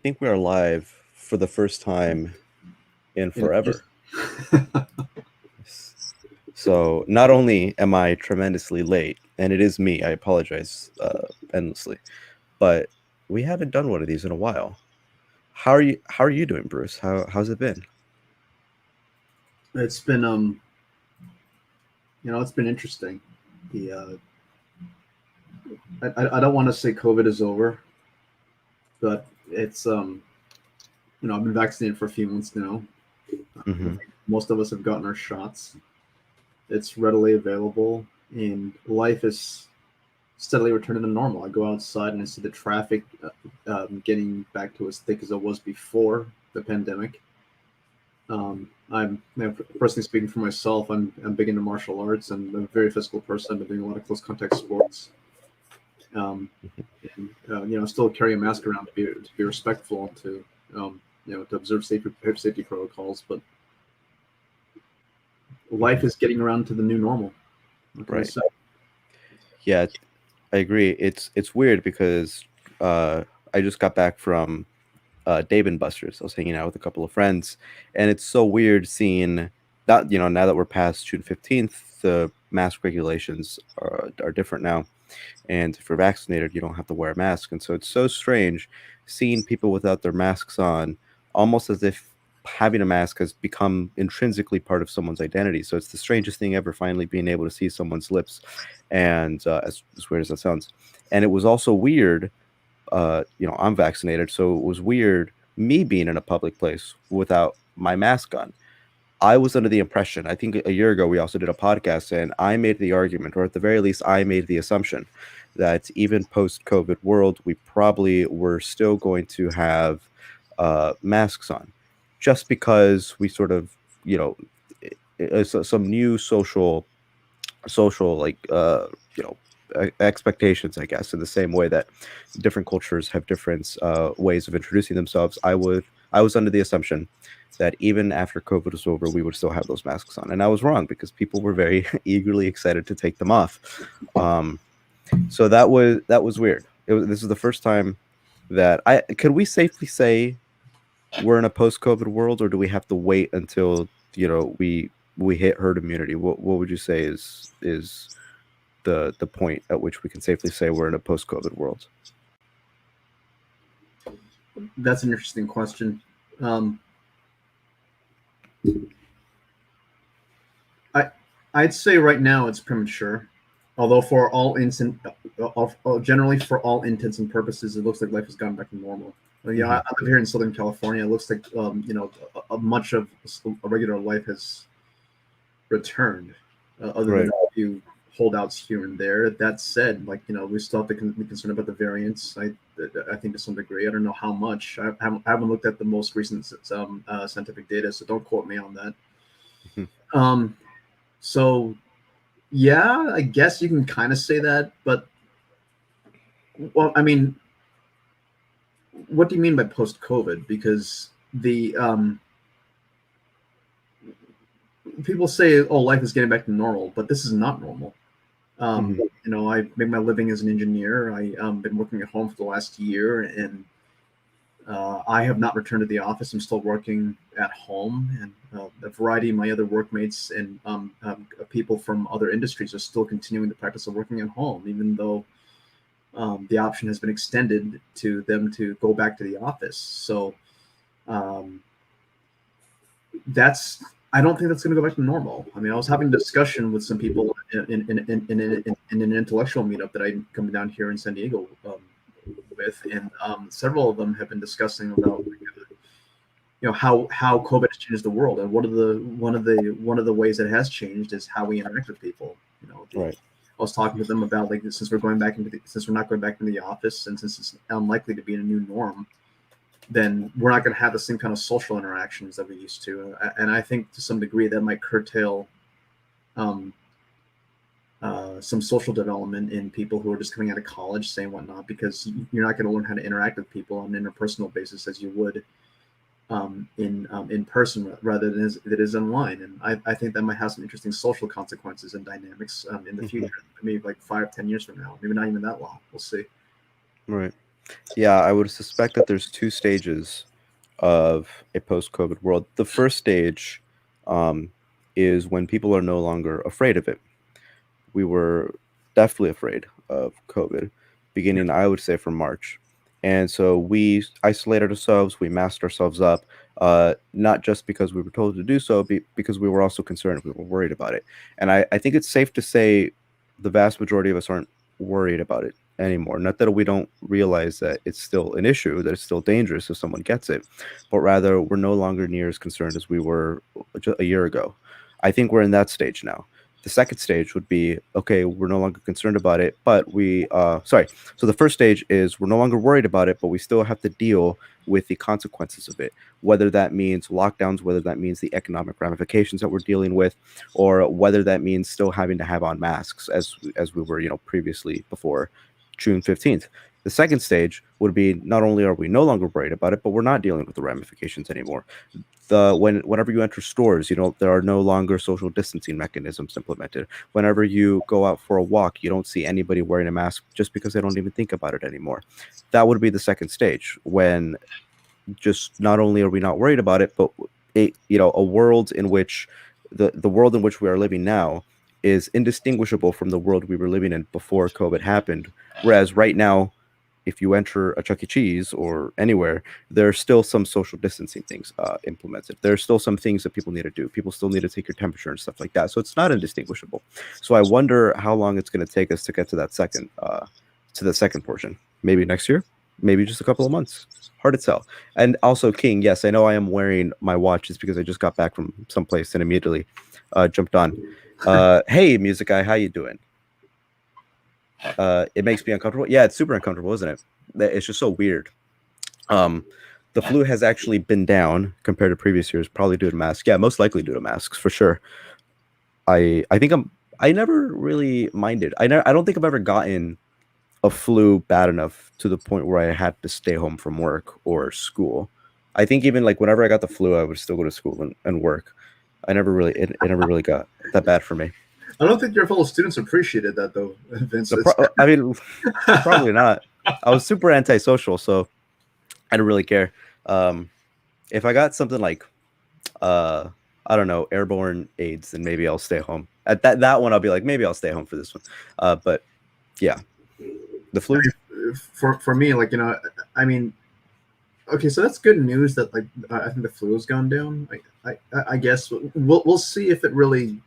think we are live for the first time in forever. So not only am I tremendously late, and it is me, I apologize endlessly, but we haven't done one of these in a while. How are you doing, Bruce? How's it been? It's been it's been interesting. The I don't want to say COVID is over, but it's I've been vaccinated for a few months now. Mm-hmm. Most of us have gotten our shots. It's readily available, and life is steadily returning to normal. I go outside and I see the traffic getting back to as thick as it was before the pandemic. I'm personally speaking for myself. I'm big into martial arts. I'm a very physical person. I've been doing a lot of close contact sports. And still carry a mask around to be respectful and to observe safety protocols. But life is getting around to the new normal. Right. Yeah, I agree. It's weird because I just got back from Dave and Buster's. I was hanging out with a couple of friends, and it's so weird seeing that now that we're past June 15th, the mask regulations are different now, and if you're vaccinated, you don't have to wear a mask, and so it's so strange seeing people without their masks on, almost as if having a mask has become intrinsically part of someone's identity. So it's the strangest thing ever, finally being able to see someone's lips, and as weird as that sounds. And it was also weird, I'm vaccinated, so it was weird me being in a public place without my mask on. I was under the impression, I think a year ago we also did a podcast, and I made the argument, or at the very least I made the assumption, that even post-COVID world, we probably were still going to have masks on, just because we sort of, some new social like expectations, I guess, in the same way that different cultures have different ways of introducing themselves. I was under the assumption that even after COVID was over, we would still have those masks on, and I was wrong because people were very eagerly excited to take them off. So that was weird. This is the first time that could we safely say we're in a post-COVID world, or do we have to wait until we hit herd immunity? What would you say is the point at which we can safely say we're in a post-COVID world? That's an interesting question. I'd say right now it's premature, although generally for all intents and purposes, it looks like life has gone back to normal. I live here in Southern California. It looks like much of a regular life has returned, other than a few holdouts here and there. That said, we still have to be concerned about the variants. I think to some degree. I don't know how much. I haven't looked at the most recent scientific data, so don't quote me on that. So, yeah, I guess you can kind of say that, but well, I mean, what do you mean by post-COVID? Because the people say, "Oh, life is getting back to normal," but this is not normal. I made my living as an engineer. I've been working at home for the last year, and I have not returned to the office. I'm still working at home, and a variety of my other workmates and people from other industries are still continuing the practice of working at home, even though the option has been extended to them to go back to the office. So I don't think that's going to go back to normal. I mean, I was having a discussion with some people in an intellectual meetup that I'm coming down here in San Diego with, and several of them have been discussing about how COVID has changed the world, and one of the ways that it has changed is how we interact with people. I was talking to them about since we're not going back into the office, and since it's unlikely to be a new norm, then we're not going to have the same kind of social interactions that we used to. And I think to some degree that might curtail some social development in people who are just coming out of college, saying whatnot, because you're not going to learn how to interact with people on an interpersonal basis as you would in person, rather than as it is online. And I think that might have some interesting social consequences and dynamics in the future, maybe like 5-10 years from now, maybe not even that long. We'll see. Right. Yeah, I would suspect that there's two stages of a post-COVID world. The first stage um, is when people are no longer afraid of it. We were definitely afraid of COVID, beginning, I would say, from March. And so we isolated ourselves, we masked ourselves up, not just because we were told to do so, because we were also concerned, we were worried about it. And I think it's safe to say the vast majority of us aren't worried about it anymore. Not that we don't realize that it's still an issue, that it's still dangerous if someone gets it, but rather we're no longer near as concerned as we were a year ago. I think we're in that stage now. The second stage would be, okay, we're no longer concerned about it, but so the first stage is we're no longer worried about it, but we still have to deal with the consequences of it, whether that means lockdowns, whether that means the economic ramifications that we're dealing with, or whether that means still having to have on masks as we were, previously before June 15th. The second stage would be, not only are we no longer worried about it, but we're not dealing with the ramifications anymore. Whenever you enter stores, there are no longer social distancing mechanisms implemented. Whenever you go out for a walk, you don't see anybody wearing a mask just because they don't even think about it anymore. That would be the second stage, when just not only are we not worried about it, but a world in which the world in which we are living now is indistinguishable from the world we were living in before COVID happened. Whereas right now, if you enter a Chuck E. Cheese or anywhere, there are still some social distancing things implemented. There are still some things that people need to do. People still need to take your temperature and stuff like that. So it's not indistinguishable. So I wonder how long it's going to take us to get to that second portion. Maybe next year, maybe just a couple of months. Hard to tell. And also, King, yes, I know I am wearing my watch just because I just got back from someplace and immediately jumped on. Hey, music guy, how you doing? It makes me uncomfortable. Yeah, it's super uncomfortable, isn't it? It's just so weird. The flu has actually been down compared to previous years, probably due to masks. Yeah, most likely due to masks for sure. I think I never really minded. I don't think I've ever gotten a flu bad enough to the point where I had to stay home from work or school. I think even like whenever I got the flu, I would still go to school and work. It never really got that bad for me. I don't think your fellow students appreciated that though, Vince. I mean, probably not. I was super antisocial, so I didn't really care. If I got something like, I don't know, airborne AIDS, then maybe I'll stay home. At that one, I'll be like, maybe I'll stay home for this one. But yeah, the flu. For me, like I mean, okay, so that's good news that like I think the flu has gone down. I guess we'll see if it really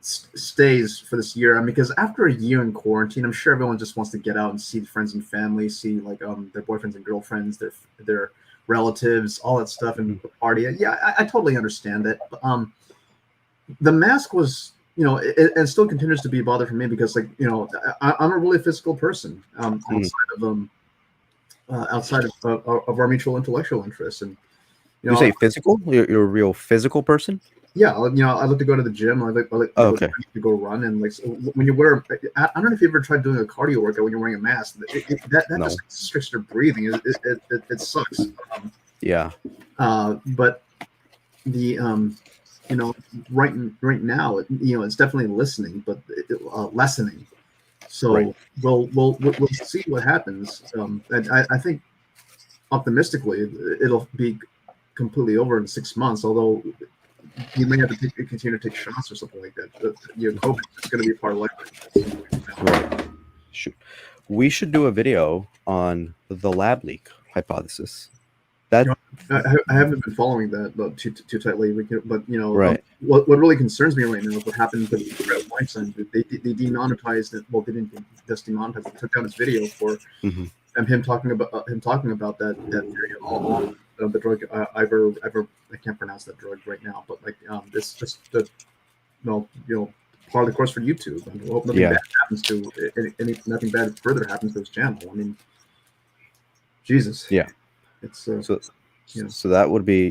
stays for this year. I mean, because after a year in quarantine, I'm sure everyone just wants to get out and see friends and family, see like their boyfriends and girlfriends, their relatives, all that stuff, and party. Yeah, I totally understand that. But, the mask was, it still continues to be a bother for me because, like, I'm a really physical person outside of our mutual intellectual interests, and you say physical? You're a real physical person? Yeah, I like to go to the gym. I like okay. to go run, and like so when you wear, I don't know if you ever tried doing a cardio workout when you're wearing a mask. That No. just restricts your breathing. It sucks. Yeah. But the right now, it's definitely listening, but lessening. So right. we'll see what happens. And I think optimistically it'll be completely over in 6 months. Although you may have to continue to take shots or something like that. COVID is going to be a part of life. Right. Shoot. We should do a video on the lab leak hypothesis. That I haven't been following that too tightly, but right. What really concerns me right now is what happened to Pratt Weinstein. They demonetized it. Well, they didn't just demonetize it. They took down his video for him talking about that video. The drug I can't pronounce that drug right now, but like this just part of the course for YouTube. I hope nothing bad happens to nothing bad further happens to his channel. I mean, Jesus. Yeah. It's so that would be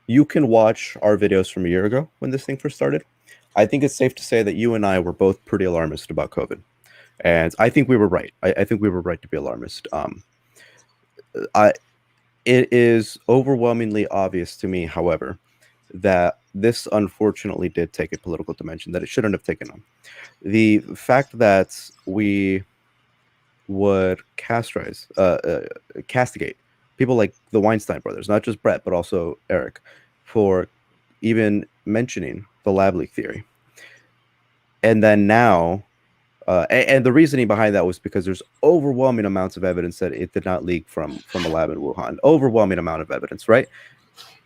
you can watch our videos from a year ago when this thing first started. I think it's safe to say that you and I were both pretty alarmist about COVID, and I think we were right. I think we were right to be alarmist. It is overwhelmingly obvious to me, however, that this unfortunately did take a political dimension that it shouldn't have taken on. The fact that we would castigate people like the Weinstein brothers, not just Brett, but also Eric, for even mentioning the lab leak theory. And then now, and the reasoning behind that was because there's overwhelming amounts of evidence that it did not leak from a lab in Wuhan. Overwhelming amount of evidence, right?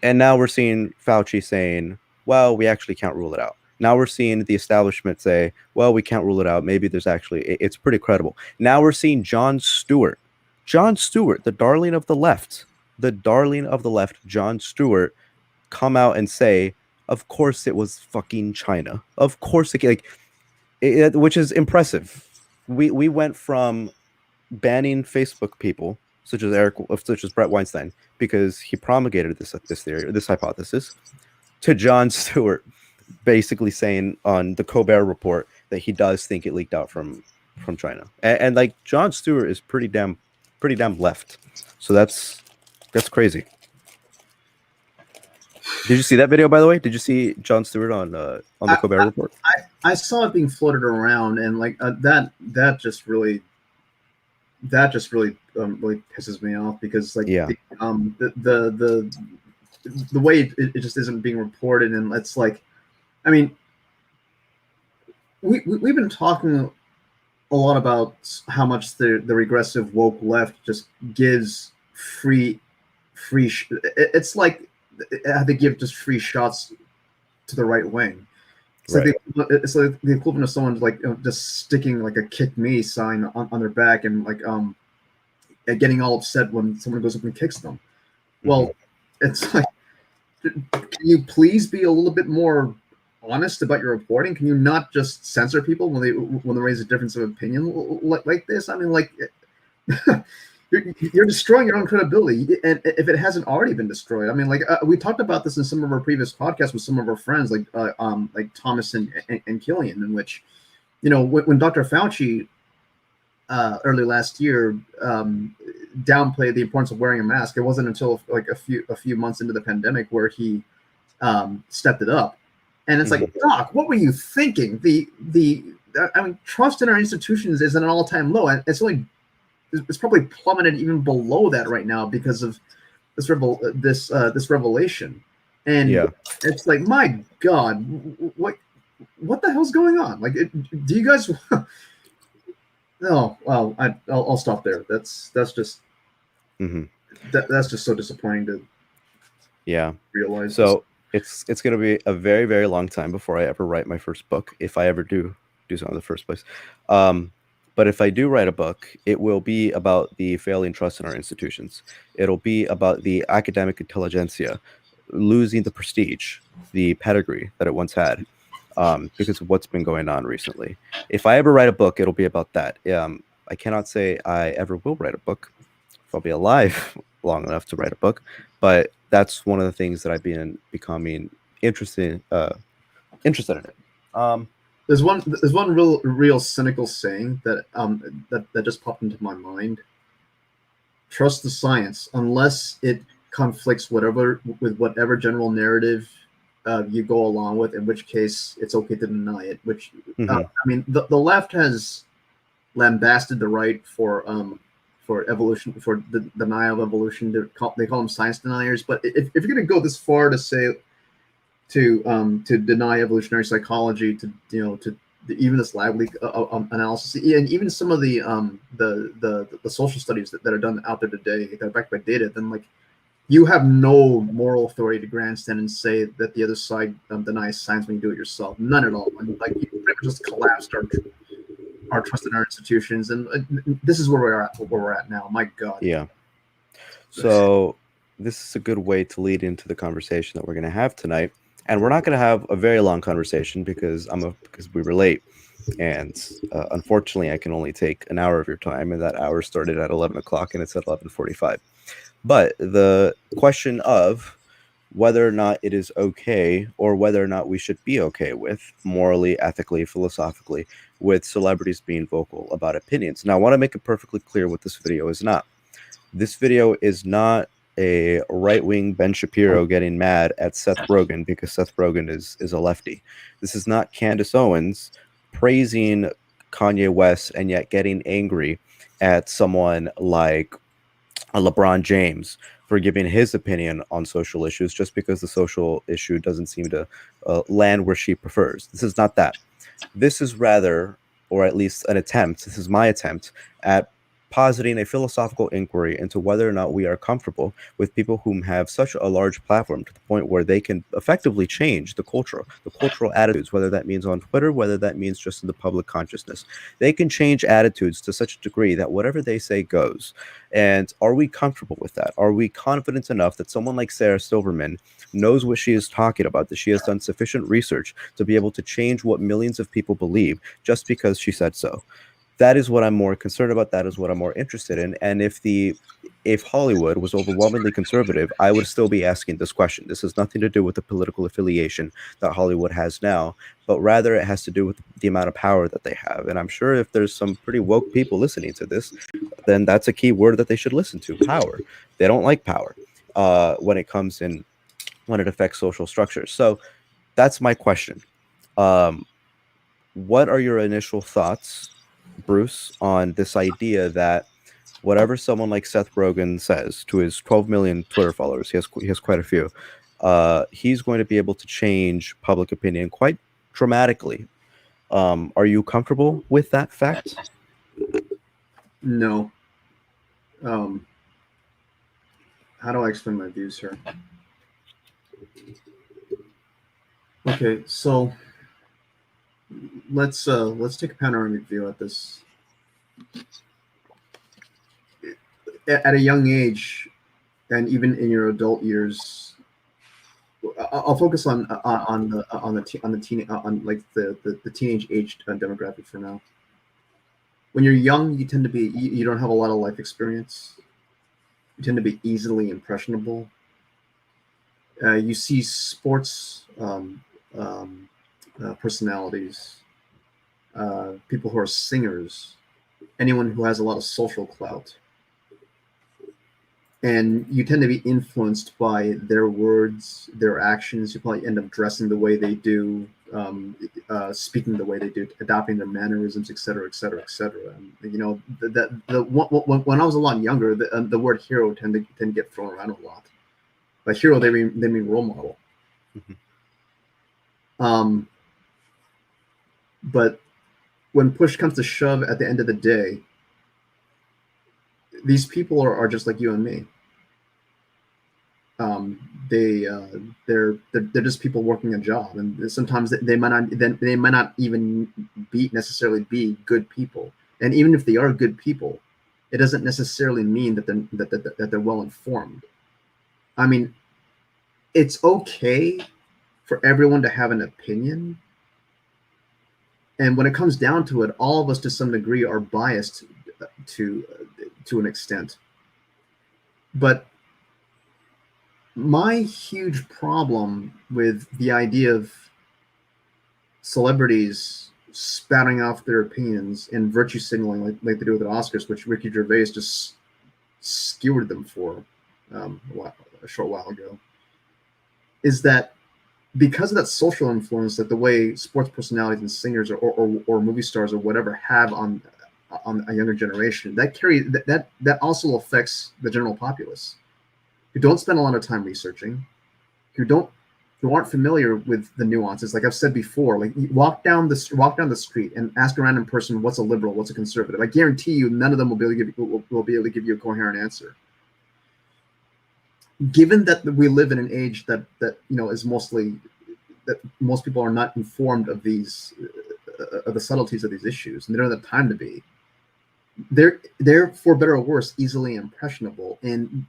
And now we're seeing Fauci saying, well, we actually can't rule it out. Now we're seeing the establishment say, well, we can't rule it out. Maybe there's actually, it's pretty credible. Now we're seeing Jon Stewart, the darling of the left, Jon Stewart, come out and say, of course it was fucking China. Of course which is impressive. We went from banning Facebook people such as Brett Weinstein because he promulgated this theory, this hypothesis, to Jon Stewart basically saying on the Colbert Report that he does think it leaked out from China, and like Jon Stewart is pretty damn left, so that's crazy. Did you see that video, by the way? Did you see Jon Stewart on the Colbert Report? I saw it being floated around, and like that just really really pisses me off because like the way it just isn't being reported, and it's like, I mean, we've been talking a lot about how much the regressive woke left just gives free it's like they give just free shots to the right wing. It's right. It's like the equivalent of someone like just sticking like a "kick me" sign on their back and like getting all upset when someone goes up and kicks them. Mm-hmm. Well, it's like, can you please be a little bit more honest about your reporting? Can you not just censor people when they raise a difference of opinion like this? I mean, like you're destroying your own credibility, and if it hasn't already been destroyed. I mean, like we talked about this in some of our previous podcasts with some of our friends, like Thomas and Killian, in which, you know, when Dr. Fauci early last year downplayed the importance of wearing a mask, it wasn't until like a few months into the pandemic where he stepped it up. And it's like, Doc, what were you thinking? I mean, trust in our institutions is at an all-time low, and it's probably plummeted even below that right now because of this revelation. And it's like, my God, what the hell's going on? Like, do you guys? No, well, I'll stop there. That's just that's just so disappointing to realize. So it's going to be a very, very long time before I ever write my first book, if I ever do so in the first place. But if I do write a book, it will be about the failing trust in our institutions. It'll be about the academic intelligentsia losing the prestige, the pedigree that it once had, because of what's been going on recently. If I ever write a book, it'll be about that. I cannot say I ever will write a book if I'll be alive long enough to write a book, but that's one of the things that I've been becoming interested in it. There's one real cynical saying that just popped into my mind. Trust the science unless it conflicts with whatever general narrative you go along with, in which case it's okay to deny it. Which I mean, the left has lambasted the right for evolution, for the denial of evolution. They call them science deniers. But if you're going to go this far to say to deny evolutionary psychology, to even this lab leak analysis, and even some of the social studies that are done out there today that are backed by data, then like you have no moral authority to grandstand and say that the other side denies science when you do it yourself. None at all. And like you pretty much just collapsed our trust in our institutions, and this is where we're at now. My God. Yeah. So this is a good way to lead into the conversation that we're going to have tonight. And we're not going to have a very long conversation because we were late, and unfortunately, I can only take an hour of your time, and that hour started at 11 o'clock, and it's at 11:45. But the question of whether or not it is okay, or whether or not we should be okay with, morally, ethically, philosophically, with celebrities being vocal about opinions. Now, I want to make it perfectly clear what this video is not. This video is not a right-wing Ben Shapiro getting mad at Seth Rogen because Seth Rogen is a lefty. This is not Candace Owens praising Kanye West and yet getting angry at someone like LeBron James for giving his opinion on social issues just because the social issue doesn't seem to land where she prefers. This is not that. This is rather, or at least an attempt, this is my attempt at positing a philosophical inquiry into whether or not we are comfortable with people whom have such a large platform to the point where they can effectively change the cultural attitudes, whether that means on Twitter, whether that means just in the public consciousness. They can change attitudes to such a degree that whatever they say goes. And are we comfortable with that? Are we confident enough that someone like Sarah Silverman knows what she is talking about, that she has done sufficient research to be able to change what millions of people believe just because she said so? That is what I'm more concerned about. That is what I'm more interested in. And if Hollywood was overwhelmingly conservative, I would still be asking this question. This has nothing to do with the political affiliation that Hollywood has now, but rather it has to do with the amount of power that they have. And I'm sure if there's some pretty woke people listening to this, then that's a key word that they should listen to: power. They don't like power when it affects social structures. So that's my question. What are your initial thoughts, Bruce, on this idea that whatever someone like Seth Rogen says to his 12 million Twitter followers, he has quite a few, he's going to be able to change public opinion quite dramatically? Are you comfortable with that fact? No. Um, how do I explain my views here? Okay, so let's take a panoramic view at this. At a young age, and even in your adult years, I'll focus on the teen on like the teenage age demographic for now. When you're young, you tend to be you don't have a lot of life experience. You tend to be easily impressionable. You see sports personalities, people who are singers, anyone who has a lot of social clout, and you tend to be influenced by their words, their actions. You probably end up dressing the way they do, speaking the way they do, adopting their mannerisms, et cetera, et cetera, et cetera. And, you know, when I was a lot younger, the word hero tend to get thrown around a lot. By hero, they mean role model. Mm-hmm. But when push comes to shove, at the end of the day, these people are just like you and me. They're just people working a job, and sometimes they might not even necessarily be good people. And even if they are good people, it doesn't necessarily mean that they're well informed. I mean, it's okay for everyone to have an opinion, and when it comes down to it, all of us to some degree are biased to an extent. But my huge problem with the idea of celebrities spouting off their opinions and virtue signaling like they do with the Oscars, which Ricky Gervais just skewered them for a short while ago, is that because of that social influence that the way sports personalities and singers or movie stars or whatever have on a younger generation, that also affects the general populace, who don't spend a lot of time researching, who aren't familiar with the nuances. Like I've said before, like you walk down the street and ask a random person what's a liberal, what's a conservative. I guarantee you, none of them will be able to give you a coherent answer. Given that we live in an age that you know is mostly that most people are not informed of these of the subtleties of these issues, and they don't have time to be. They're for better or worse easily impressionable, and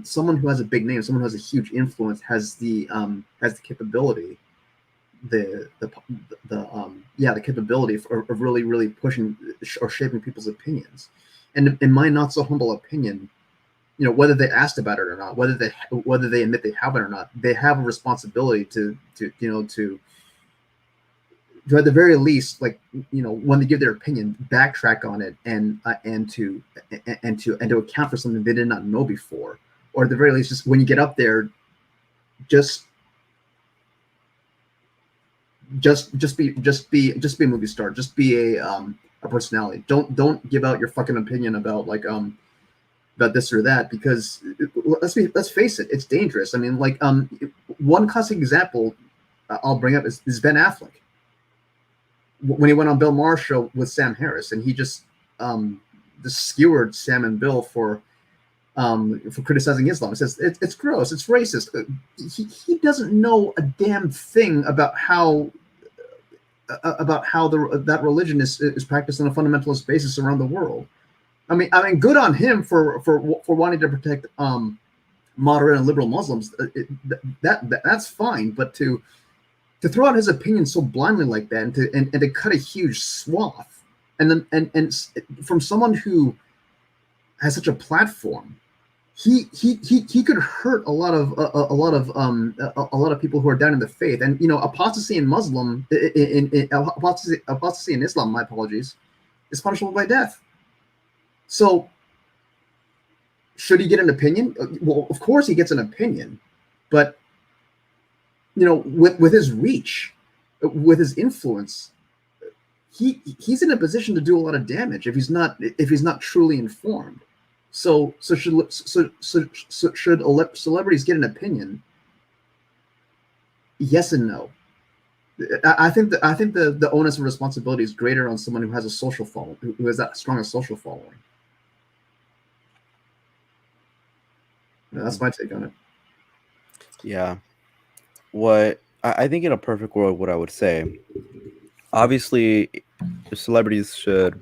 someone who has a big name, someone who has a huge influence, has the capability, the capability of really pushing or shaping people's opinions. And in my not so humble opinion, you know, whether they asked about it or not, whether they admit they have it or not, they have a responsibility to at the very least, like, you know, when they give their opinion, backtrack on it and to account for something they did not know before, or at the very least, just when you get up there, just just be a movie star. Just be a personality. Don't give out your fucking opinion about this or that, because let's face it, it's dangerous. I mean, like one classic example I'll bring up is Ben Affleck when he went on Bill Maher's show with Sam Harris, and he just skewered Sam and Bill for criticizing Islam. He says it's gross, it's racist. He doesn't know a damn thing about how that religion is practiced on a fundamentalist basis around the world. I mean, good on him for wanting to protect moderate and liberal Muslims. That's fine, but to throw out his opinion so blindly like that, and to cut a huge swath, and then and from someone who has such a platform, he could hurt a lot of people who are down in the faith. And apostasy in apostasy in Islam, my apologies, is punishable by death. So should he get an opinion? Well, of course he gets an opinion, but with his reach, with his influence, he's in a position to do a lot of damage if he's not truly informed. So should celebrities get an opinion? Yes and no. I think the onus of responsibility is greater on someone who has a social following, who has that strong a social following. That's my take on it. Yeah. What I think in a perfect world, what I would say, obviously, celebrities should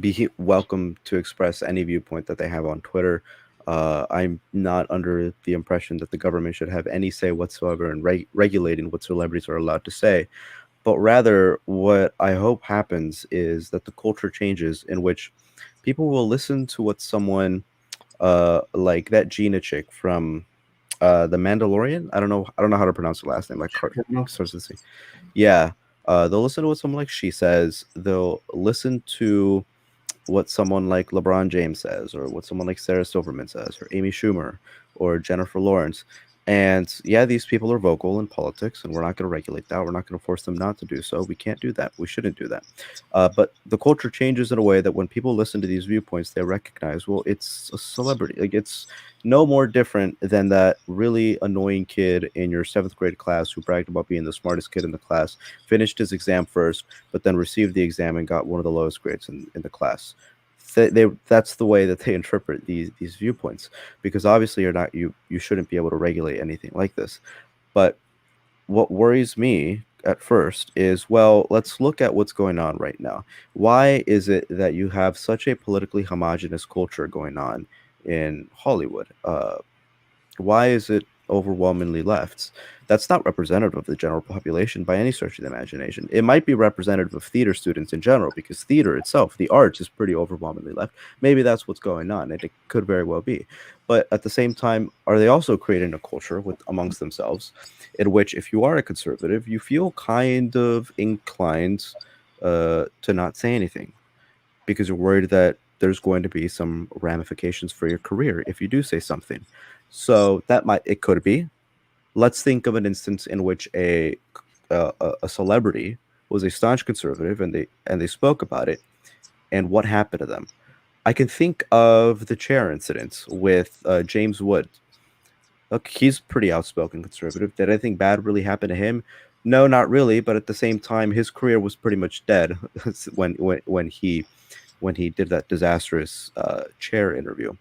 be welcome to express any viewpoint that they have on Twitter. I'm not under the impression that the government should have any say whatsoever in regulating what celebrities are allowed to say, but rather what I hope happens is that the culture changes in which people will listen to what someone like that Gina chick from the Mandalorian. I don't know how to pronounce her last name. Like starts with C. Yeah. They'll listen to what someone like she says. They'll listen to what someone like LeBron James says, or what someone like Sarah Silverman says, or Amy Schumer, or Jennifer Lawrence. And yeah, these people are vocal in politics, and we're not going to regulate that. We're not going to force them not to do so. We can't do that. We shouldn't do that. But the culture changes in a way that when people listen to these viewpoints, they recognize, well, it's a celebrity. Like, it's no more different than that really annoying kid in your 7th grade class who bragged about being the smartest kid in the class, finished his exam first, but then received the exam and got one of the lowest grades in the class. That's the way that they interpret these viewpoints, because obviously you shouldn't be able to regulate anything like this. But what worries me at first is, well, let's look at what's going on right now. Why is it that you have such a politically homogenous culture going on in Hollywood? Why is it overwhelmingly left? That's not representative of the general population by any stretch of the imagination. It might be representative of theater students in general, because theater itself, the arts, is pretty overwhelmingly left. Maybe that's what's going on, and it could very well be. But at the same time, are they also creating a culture amongst themselves in which, if you are a conservative, you feel kind of inclined to not say anything because you're worried that there's going to be some ramifications for your career if you do say something? So it could be. Let's think of an instance in which a celebrity was a staunch conservative, and they spoke about it, and what happened to them. I can think of the chair incident with James Wood. Look, he's pretty outspoken conservative. Did anything bad really happen to him? No, not really. But at the same time, his career was pretty much dead when he did that disastrous chair interview.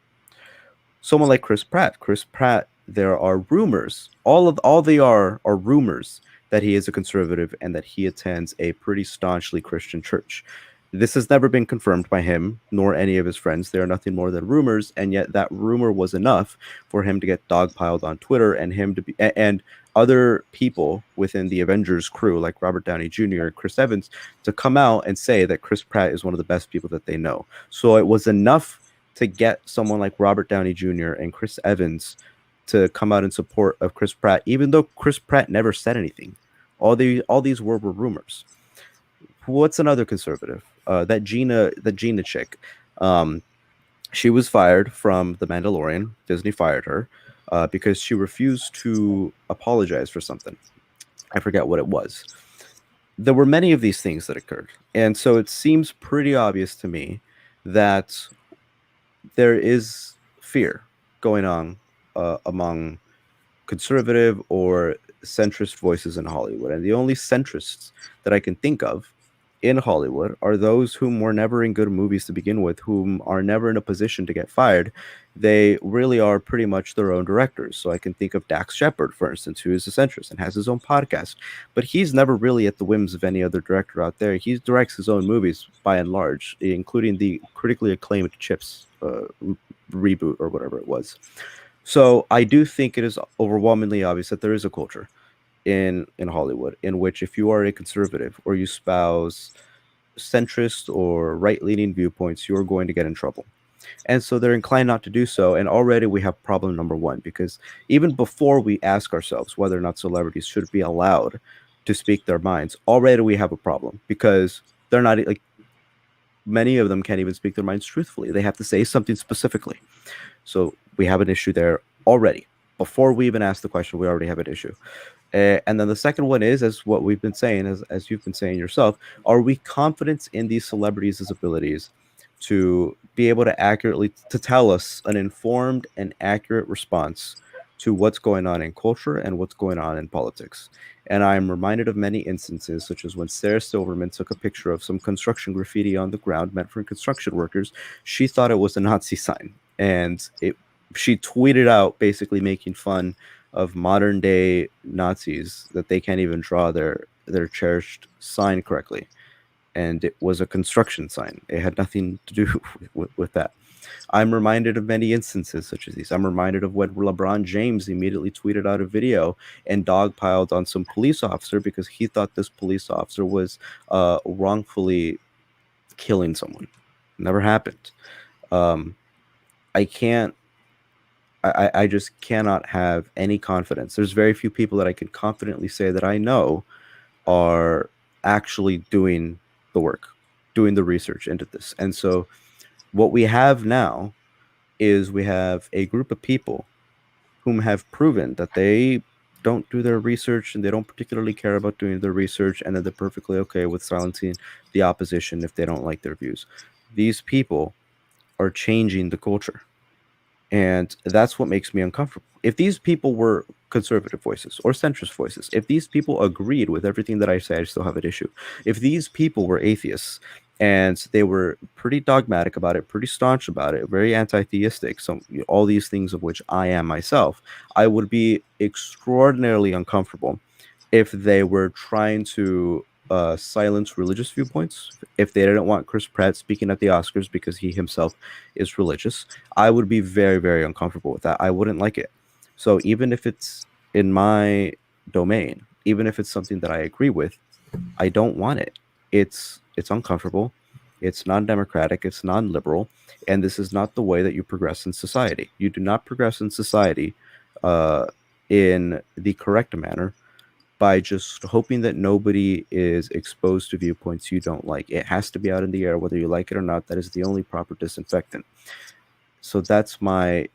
Someone like Chris Pratt, there are rumors. All they are rumors that he is a conservative and that he attends a pretty staunchly Christian church. This has never been confirmed by him nor any of his friends. They are nothing more than rumors, and yet that rumor was enough for him to get dogpiled on Twitter, and him to be and other people within the Avengers crew like Robert Downey Jr. and Chris Evans to come out and say that Chris Pratt is one of the best people that they know. So it was enough to get someone like Robert Downey Jr. and Chris Evans to come out in support of Chris Pratt, even though Chris Pratt never said anything. All these were rumors. What's another conservative? That Gina chick. She was fired from The Mandalorian. Disney fired her because she refused to apologize for something. I forget what it was. there were many of these things that occurred. And so it seems pretty obvious to me that there is fear going on among conservative or centrist voices in Hollywood. And the only centrists that I can think of in Hollywood are those whom were never in good movies to begin with, whom are never in a position to get fired. They really are pretty much their own directors. So I can think of Dax Shepard, for instance, who is a centrist and has his own podcast, but he's never really at the whims of any other director out there. He directs his own movies by and large, including the critically acclaimed Chips reboot or whatever it was. So I do think it is overwhelmingly obvious that there is a culture in Hollywood in which if you are a conservative or you espouse centrist or right-leaning viewpoints, you're going to get in trouble. And so they're inclined not to do so. And already we have problem number one, because even before we ask ourselves whether or not celebrities should be allowed to speak their minds, already we have a problem, because they're not, like, many of them can't even speak their minds truthfully. They have to say something specifically. So we have an issue there already. Before we even ask the question, we already have an issue. And then the second one is, as what we've been saying, as you've been saying yourself, are we confident in these celebrities' abilities to be able to accurately to tell us an informed and accurate response to what's going on in culture and what's going on in politics? And I'm reminded of many instances, such as when Sarah Silverman took a picture of some construction graffiti on the ground meant for construction workers. She thought it was a Nazi sign, and she tweeted out basically making fun of modern day Nazis, that they can't even draw their cherished sign correctly, and it was a construction sign. It had nothing to do with that. I'm reminded of many instances such as these. I'm reminded of when LeBron James immediately tweeted out a video and dogpiled on some police officer because he thought this police officer was wrongfully killing someone. Never happened. I can't I just cannot have any confidence. There's very few people that I can confidently say that I know are actually doing the work, doing the research into this. And so what we have now is we have a group of people whom have proven that they don't do their research and they don't particularly care about doing their research, and that they're perfectly okay with silencing the opposition if they don't like their views. These people are changing the culture. And that's what makes me uncomfortable. If these people were conservative voices or centrist voices, if these people agreed with everything that I say, I still have an issue. If these people were atheists and they were pretty dogmatic about it, pretty staunch about it, very anti-theistic, all these things of which I am myself, I would be extraordinarily uncomfortable if they were trying to silence religious viewpoints. If they didn't want Chris Pratt speaking at the Oscars because he himself is religious, I would be very, very uncomfortable with that. I wouldn't like it. So even if it's in my domain, even if it's something that I agree with, I don't want it. It's uncomfortable. It's non-democratic. It's non-liberal, and this is not the way that you progress in society. You do not progress in society in the correct manner by just hoping that nobody is exposed to viewpoints you don't like. It has to be out in the air, whether you like it or not. That is the only proper disinfectant. So that's my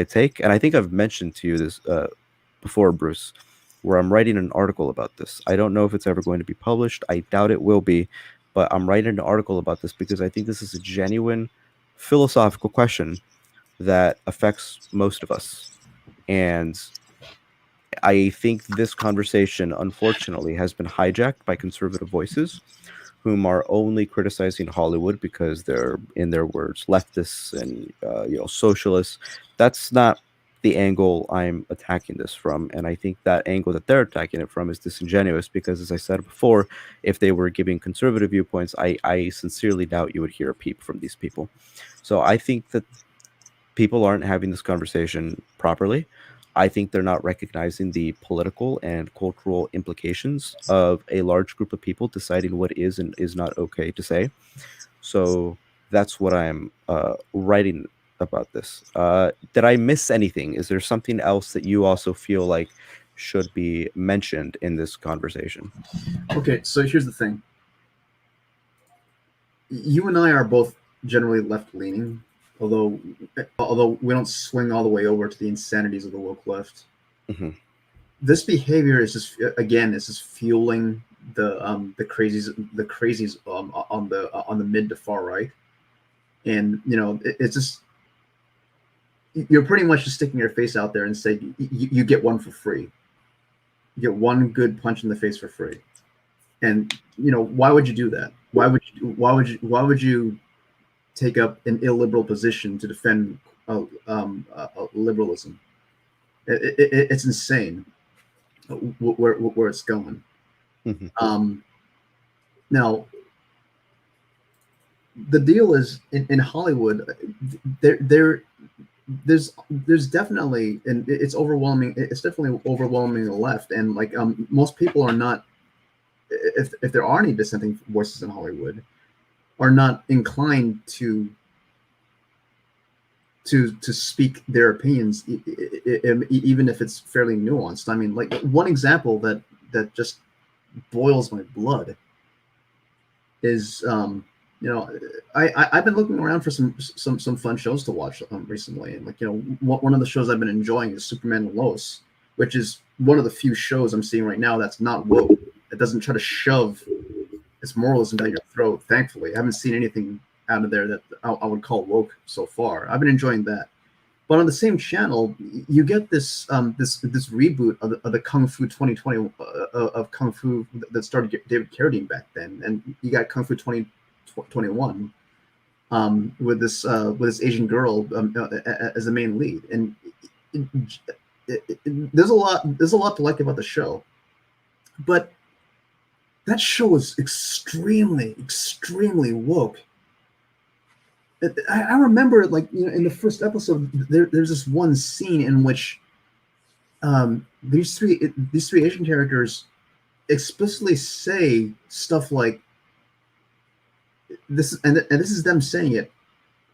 take, and I think I've mentioned to you this before, Bruce, where I'm writing an article about this. I don't know if it's ever going to be published. I doubt it will be, but I'm writing an article about this because I think this is a genuine philosophical question that affects most of us. And I think this conversation, unfortunately, has been hijacked by conservative voices whom are only criticizing Hollywood because they're, in their words, leftists and socialists. That's not the angle I'm attacking this from, and I think that angle that they're attacking it from is disingenuous because, as I said before, if they were giving conservative viewpoints, I sincerely doubt you would hear a peep from these people. So I think that people aren't having this conversation properly. I think they're not recognizing the political and cultural implications of a large group of people deciding what is and is not okay to say. So that's what I'm writing about this. Did I miss anything? Is there something else that you also feel like should be mentioned in this conversation? Okay, so here's the thing. You and I are both generally left leaning, although we don't swing all the way over to the insanities of the woke left. Mm-hmm. This behavior is just, again, is just fueling the crazies on the mid to far right, and it's just you're pretty much just sticking your face out there and say you get one for free. You get one good punch in the face for free, and why would you do that? Why would you take up an illiberal position to defend liberalism? It's insane where it's going. Mhm. Now, the deal is in Hollywood, there's definitely, and it's overwhelming. It's definitely overwhelming the left, and like most people are not. If there are any dissenting voices in Hollywood, are not inclined to speak their opinions, even if it's fairly nuanced. I mean, like one example that just boils my blood is I've been looking around for some fun shows to watch recently, and like one of the shows I've been enjoying is Superman and Lois, which is one of the few shows I'm seeing right now that's not woke. It doesn't try to shove its moralism down your throat. Thankfully, I haven't seen anything out of there that I would call woke so far. I've been enjoying that. But on the same channel, you get this this reboot of the Kung Fu 2020 of Kung Fu that started David Carradine back then, and you got Kung Fu 2021 with this Asian girl as the main lead, and there's a lot to like about the show, but that show is extremely woke. I remember, like in the first episode, there's this one scene in which these three Asian characters explicitly say stuff like this, and this is them saying it,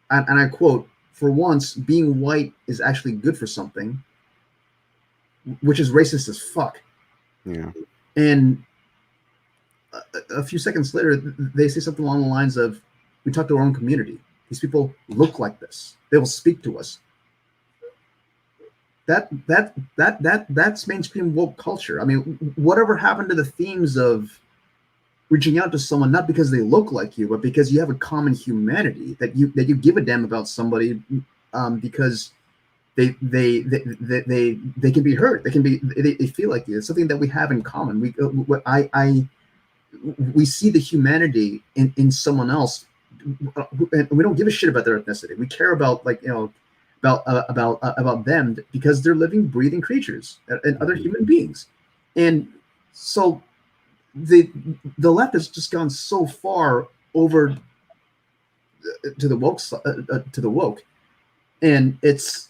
and I quote: "For once, being white is actually good for something," which is racist as fuck. Yeah. And a few seconds later, they say something along the lines of, "We talk to our own community. These people look like this. They will speak to us." That's mainstream woke culture. I mean, whatever happened to the themes of reaching out to someone not because they look like you, but because you have a common humanity, that you give a damn about somebody because they can be hurt. They feel like you. It's something that we have in common. We see the humanity in someone else, and we don't give a shit about their ethnicity. We care about about them because they're living, breathing creatures and other human beings. And so the left has just gone so far over to the woke, and it's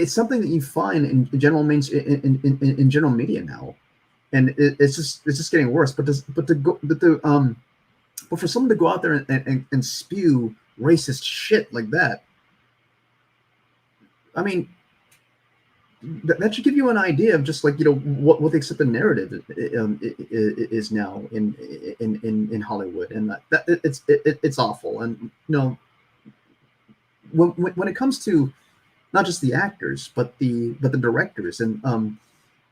something that you find in general in general media now, and it's just getting worse. But for someone to go out there and spew racist shit like that, I mean, that should give you an idea of just like what the accepted narrative is now in Hollywood, and that it's awful. And when it comes to not just the actors but the directors, and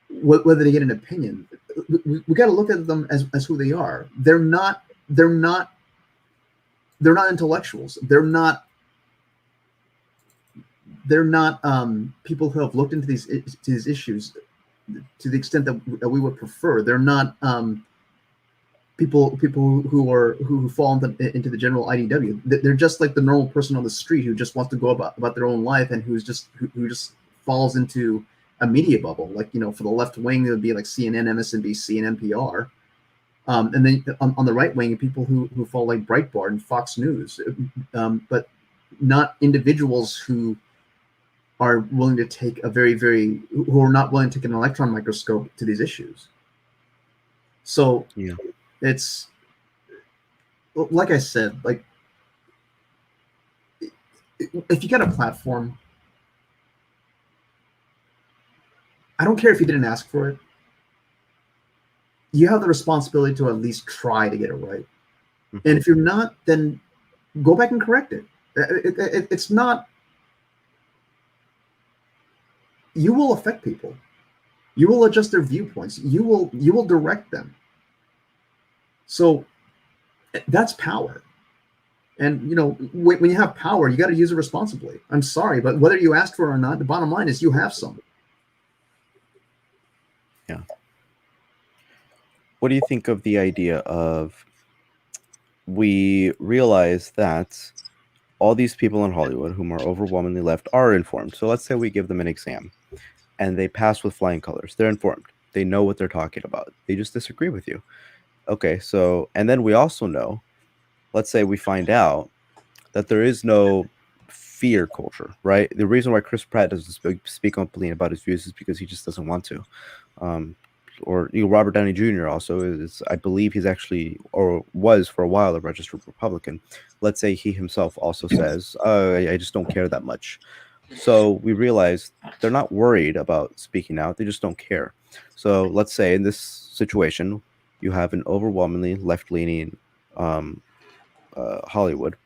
whether they get an opinion, we got to look at them as who they are. They're not intellectuals. They're not people who have looked into these issues to the extent that we would prefer. They're not people who fall into the general IDW. They're just like the normal person on the street who just wants to go about their own life, and who just falls into a media bubble. Like for the left wing, it would be like CNN, MSNBC, and NPR. And then on the right wing, people who fall like Breitbart and Fox News, but not individuals who are willing to take who are not willing to take an electron microscope to these issues. So Yeah. It's like I said, like if you got a platform, I don't care if you didn't ask for it. You have the responsibility to at least try to get it right. Mm-hmm. And if you're not, then go back and correct it. It's not. You will affect people. You will adjust their viewpoints. You will direct them. So that's power. And when you have power, you got to use it responsibly. I'm sorry, but whether you asked for it or not, the bottom line is you have some. Yeah. What do you think of the idea of, we realize that all these people in Hollywood whom are overwhelmingly left are informed. So let's say we give them an exam and they pass with flying colors. They're informed. They know what they're talking about. They just disagree with you. Okay, so, and then we also know, let's say we find out that there is no fear culture, right? The reason why Chris Pratt doesn't speak openly about his views is because he just doesn't want to. Or Robert Downey Jr. also is, I believe he's actually, or was for a while, a registered Republican. Let's say he himself also says, I just don't care that much. So we realize they're not worried about speaking out, they just don't care. So let's say in this situation, you have an overwhelmingly left-leaning Hollywood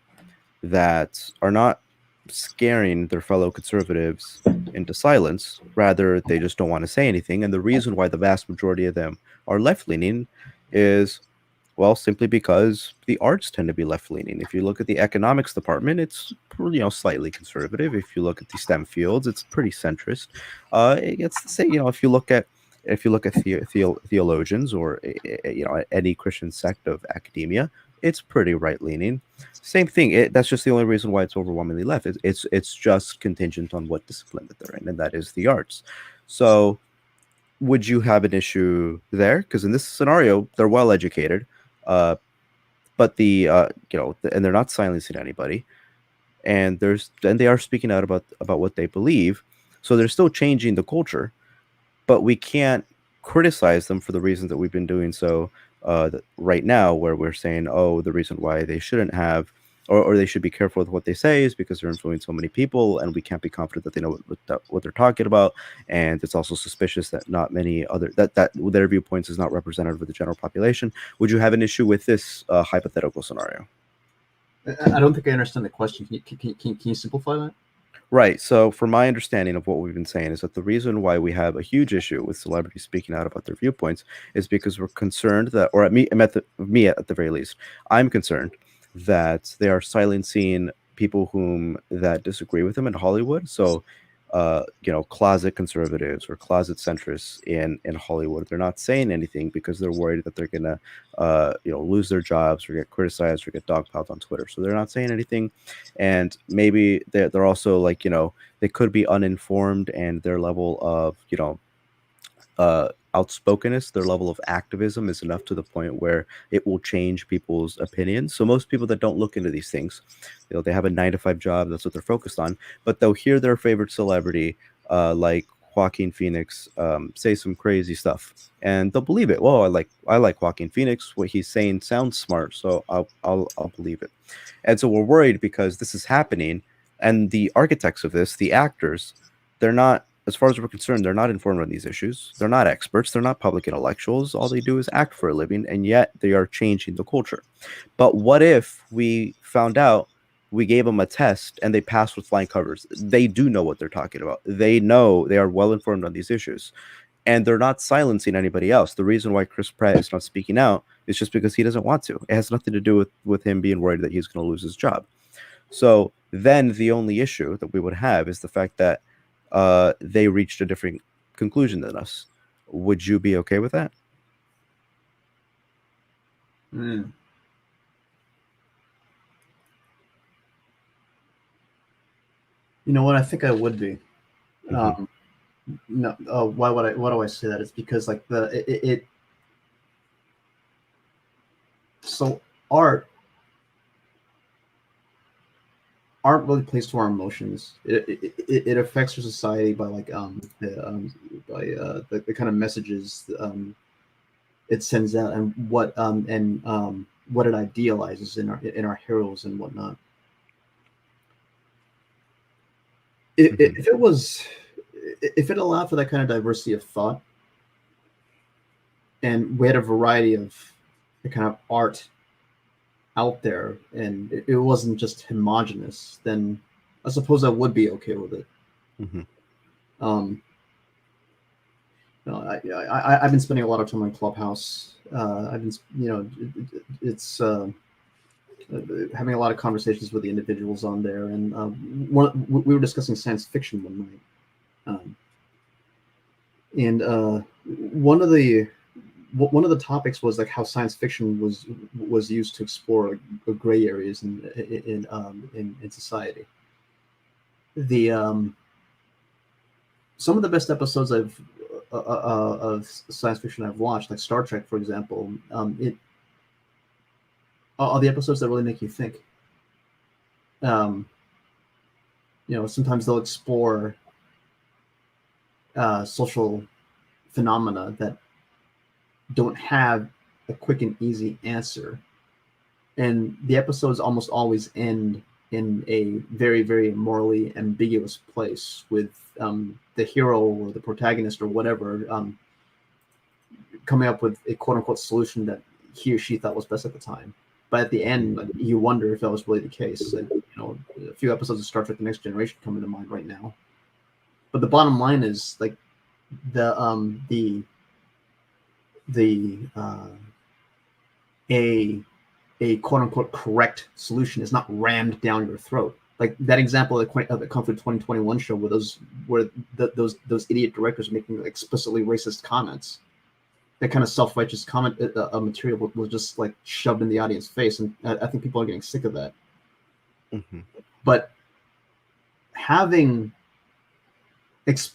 that are not scaring their fellow conservatives into silence. Rather, they just don't want to say anything. And the reason why the vast majority of them are left leaning is, well, simply because the arts tend to be left leaning. If you look at the economics department, it's slightly conservative. If you look at the STEM fields, it's pretty centrist. It's the same. If you look at theologians or any Christian sect of academia, it's pretty right leaning. Same thing. That's just the only reason why it's overwhelmingly left. It's just contingent on what discipline that they're in, and that is the arts. So, would you have an issue there? Because in this scenario, they're well educated, but and they're not silencing anybody, and they are speaking out about what they believe. So they're still changing the culture, but we can't criticize them for the reasons that we've been doing so right now, where we're saying, oh, the reason why they shouldn't have, or they should be careful with what they say is because they're influencing so many people, and we can't be confident that they know what they're talking about. And it's also suspicious that not many other that their viewpoints is not representative of the general population. Would you have an issue with this hypothetical scenario? I don't think I understand the question. Can you simplify that? Right. So, from my understanding of what we've been saying, is that the reason why we have a huge issue with celebrities speaking out about their viewpoints is because we're concerned that, or me at the very least, I'm concerned that they are silencing people that disagree with them in Hollywood. So, closet conservatives or closet centrists in Hollywood, they're not saying anything because they're worried that they're gonna, lose their jobs or get criticized or get dogpiled on Twitter. So they're not saying anything, and maybe they're also they could be uninformed, and their level of outspokenness, their level of activism is enough to the point where it will change people's opinions. So most people that don't look into these things, they have a 9 to 5 job, that's what they're focused on, but they'll hear their favorite celebrity, like Joaquin Phoenix, say some crazy stuff, and they'll believe it. Well, I like Joaquin Phoenix. What he's saying sounds smart, so I'll believe it. And so we're worried because this is happening, and the architects of this, the actors, they're not, as far as we're concerned, they're not informed on these issues. They're not experts. They're not public intellectuals. All they do is act for a living, and yet they are changing the culture. But what if we found out, we gave them a test and they passed with flying covers? They do know what they're talking about. They know, they are well informed on these issues, and they're not silencing anybody else. The reason why Chris Pratt is not speaking out is just because he doesn't want to. It has nothing to do with him being worried that he's going to lose his job. So then the only issue that we would have is the fact that they reached a different conclusion than us. Would you be okay with that? Mm. You know what? I think I would be. Mm-hmm. No. Why would I? Why do I say that? It's because like so art really plays to our emotions. It affects our society by the kind of messages it sends out, and what it idealizes in our heroes and whatnot. Mm-hmm. If it allowed for that kind of diversity of thought, and we had a variety of the kind of art out there, and it wasn't just homogenous, then I suppose I would be okay with it. Mm-hmm. Um, I've been spending a lot of time on Clubhouse. I've been, it's having a lot of conversations with the individuals on there, and we were discussing science fiction one night, and one of the topics was like how science fiction was used to explore like, gray areas in society. The Some of the best episodes of science fiction I've watched, like Star Trek, for example, it are the episodes that really make you think. Um, Sometimes they'll explore social phenomena that don't have a quick and easy answer, and the episodes almost always end in a very, very morally ambiguous place, with the hero or the protagonist or whatever coming up with a quote unquote solution that he or she thought was best at the time. But at the end, like, you wonder if that was really the case. And, a few episodes of Star Trek: The Next Generation come into mind right now. But the bottom line is, like, the a quote unquote correct solution is not rammed down your throat. Like that example of the Kung Fu 2021 show, where those idiot directors making explicitly racist comments. That kind of self-righteous comment material was just like shoved in the audience face, and I think people are getting sick of that. Mm-hmm. But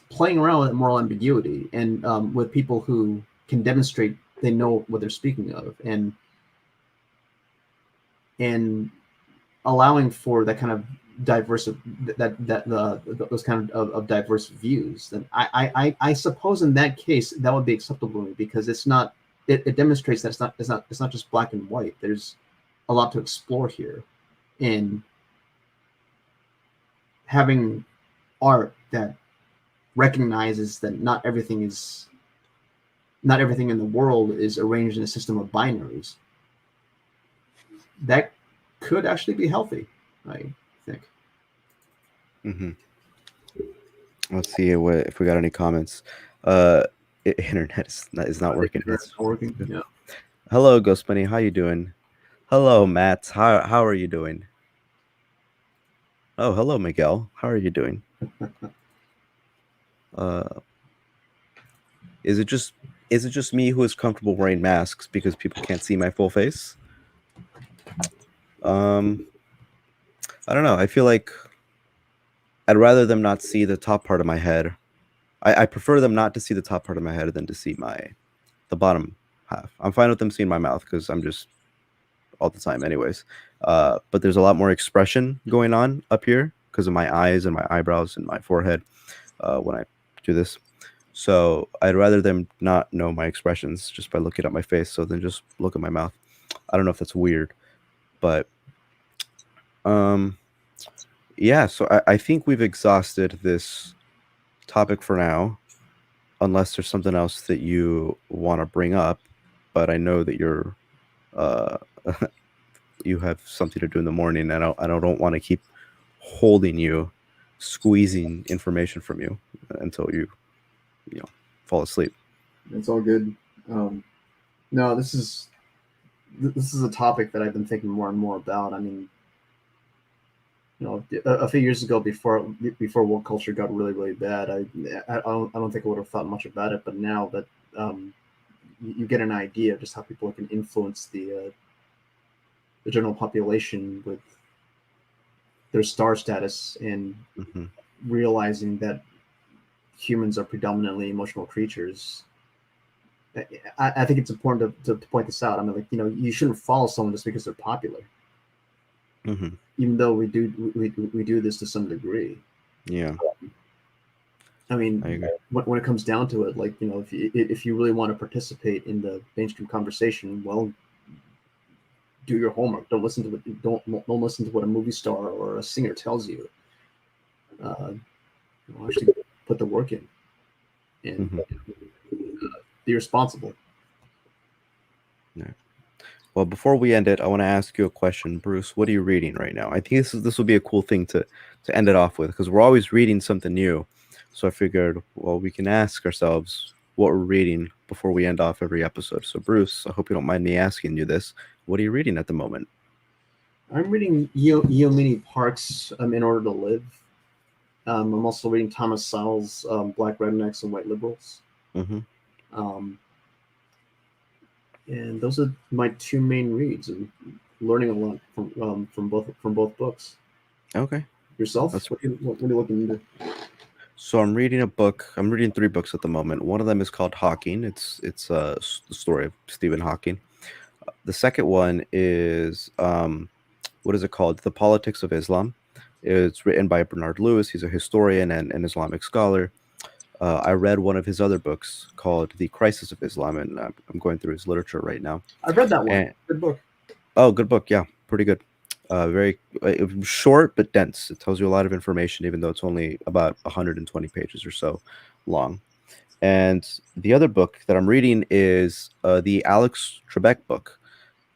playing around with moral ambiguity, and with people who can demonstrate they know what they're speaking of, and allowing for that kind of diverse those kind of diverse views, then I suppose in that case that would be acceptable to me, because it demonstrates that it's not just black and white. There's a lot to explore here, in having art that recognizes that not everything in the world is arranged in a system of binaries. That could actually be healthy, I think. Mm-hmm. Let's see if we got any comments. Internet is not working. It's not working. Yeah. Hello, Ghost Bunny. How you doing? Hello, Matt. How are you doing? Oh, hello, Miguel. How are you doing? Is it just me who is comfortable wearing masks because people can't see my full face? I don't know. I feel like I'd rather them not see the top part of my head. I prefer them not to see the top part of my head than to see the bottom half. I'm fine with them seeing my mouth because I'm just all the time anyways. But there's a lot more expression going on up here because of my eyes and my eyebrows and my forehead when I do this. So I'd rather them not know my expressions just by looking at my face, so then just look at my mouth. I don't know if that's weird, but yeah. So I think we've exhausted this topic for now, unless there's something else that you want to bring up. But I know that you're you have something to do in the morning, and I don't want to keep holding you, squeezing information from you until you fall asleep. It's all good. No, this is a topic that I've been thinking more and more about. I mean, a few years ago, before woke culture got really, really bad, I don't think I would have thought much about it. But now that you get an idea of just how people can influence the general population with their star status, and realizing that humans are predominantly emotional creatures. I think it's important to point this out. I mean, like, you shouldn't follow someone just because they're popular. Mm-hmm. Even though we do this to some degree. Yeah. I mean, when it comes down to it, like, if you really want to participate in the mainstream conversation, well, do your homework. Don't listen to what a movie star or a singer tells you. Actually put the work in, and be responsible. Yeah. Well, before we end it, I want to ask you a question, Bruce. What are you reading right now? I think this would be a cool thing to end it off with, because we're always reading something new. So I figured, well, we can ask ourselves, what we're reading before we end off every episode. So, Bruce, I hope you don't mind me asking you this. What are you reading at the moment? I'm reading Yeomini Park's In Order to Live. I'm also reading Thomas Sowell's Black Rednecks and White Liberals. Mm-hmm. Um, and those are my two main reads, and learning a lot from both books. Okay. Yourself? That's What are you looking into? So I'm reading a book. I'm reading three books at the moment. One of them is called Hawking. It's the story of Stephen Hawking. The second one is what is it called? The Politics of Islam. It's written by Bernard Lewis. He's a historian and an Islamic scholar. I read one of his other books called The Crisis of Islam, and I'm going through his literature right now. I've read that one. And Good book. oh, good book. Yeah, pretty good. Very short but dense. It tells you a lot of information, even though it's only about 120 pages or so long. And the other book that I'm reading is the Alex Trebek book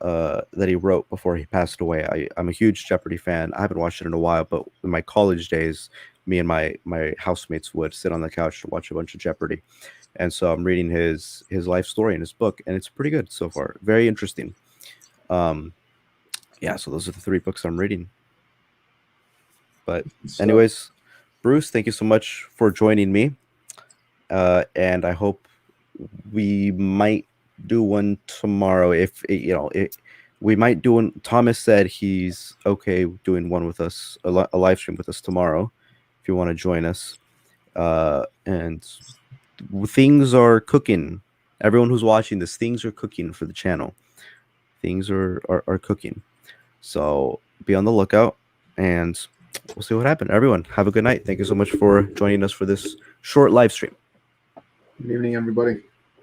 that he wrote before he passed away. I'm a huge Jeopardy fan. I haven't watched it in a while, but in my college days, me and my housemates would sit on the couch to watch a bunch of Jeopardy. And so I'm reading his life story in his book, and it's pretty good so far. Very interesting. Um, yeah, so those are the three books I'm reading. But anyways, Bruce, thank you so much for joining me. And I hope we might do one tomorrow. If we might do one. Thomas said he's okay doing one with us, a live stream with us tomorrow, if you want to join us. And things are cooking. Everyone who's watching this, things are cooking for the channel. Things are cooking. So be on the lookout, and we'll see what happens. Everyone, have a good night. Thank you so much for joining us for this short live stream. Good evening, everybody.